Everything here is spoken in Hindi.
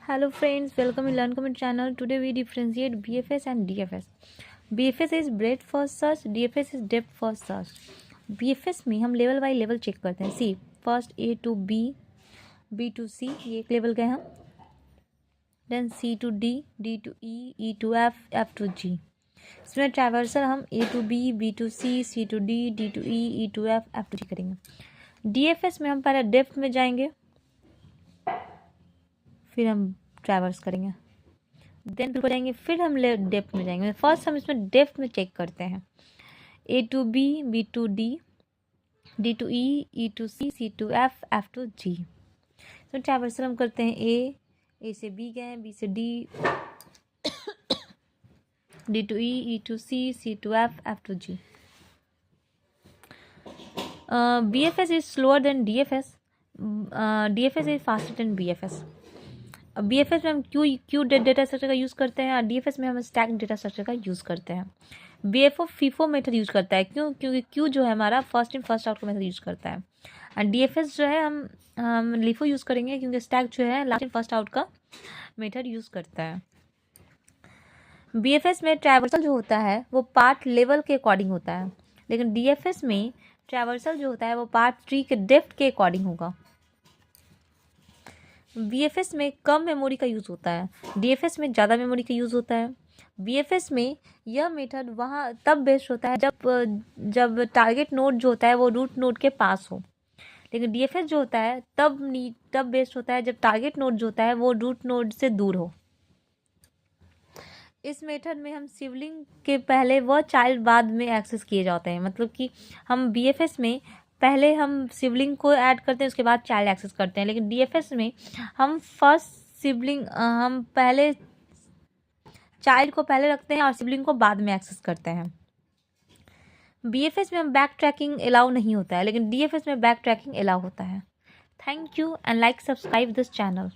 Hello friends, welcome to Learn Comment channel. Today we differentiate BFS and DFS. BFS is breadth first search, DFS is depth first search. BFS में हम लेवल बाय लेवल चेक करते हैं. सी first A to B, B to C, ये एक लेवल गए हम. Then C to D, D to E, E to F, F to G. इसमें ट्रैवर्सल हम A to B, B to C, C to D, D to E, E to F, F to G करेंगे. DFS में हम पहले डेप्थ में जाएंगे, फिर हम ट्रैवर्स करेंगे, देन फिर जाएंगे, फिर हम डेप्थ में जाएंगे. फर्स्ट हम इसमें डेप्थ में चेक करते हैं. A to B, B to D, D to E, E to C, C to F, F to G. तो ट्रैवर्सल हम करते हैं A से B गए, B से D, D to E, E to C, C to F, F to G. BFS is slower than DFS. DFS is faster than BFS. BFS में हम क्यू डेटा स्ट्रक्चर का यूज़ करते हैं और DFS में हम स्टैक डेटा स्ट्रक्चर का यूज़ करते हैं. BFO FIFO मेथड यूज़ करता है. क्यों? क्योंकि क्यू जो है हमारा फर्स्ट इन फर्स्ट आउट का मेथड यूज़ करता है. और DFS जो है हम LIFO यूज़ करेंगे क्योंकि स्टैक जो है लास्ट इन फर्स्ट आउट का मेथड यूज़ करता है. BFS में ट्रैवर्सल जो होता है वो पार्ट लेवल के अकॉर्डिंग होता है, लेकिन DFS में ट्रैवर्सल जो होता है वो पार्ट ट्री के डेप्थ के अकॉर्डिंग होगा. BFS में कम मेमोरी का यूज़ होता है, DFS में ज़्यादा मेमोरी का यूज़ होता है. BFS में यह मेथड वहाँ तब बेस्ट होता है जब टारगेट नोड जो होता है वो रूट नोड के पास हो, लेकिन DFS जो होता है तब बेस्ट होता है जब टारगेट नोड जो होता है वो रूट नोड से दूर हो. इस मेथड में हम सिबलिंग के पहले व चाइल्ड बाद में एक्सेस किए जाते हैं. मतलब कि हम BFS में पहले हम सिबलिंग को ऐड करते हैं, उसके बाद चाइल्ड एक्सेस करते हैं, लेकिन DFS में हम हम पहले चाइल्ड को पहले रखते हैं और सिबलिंग को बाद में एक्सेस करते हैं. BFS में हम बैक ट्रैकिंग अलाउ नहीं होता है, लेकिन DFS में बैक ट्रैकिंग अलाउ होता है. Thank you and like subscribe this channel.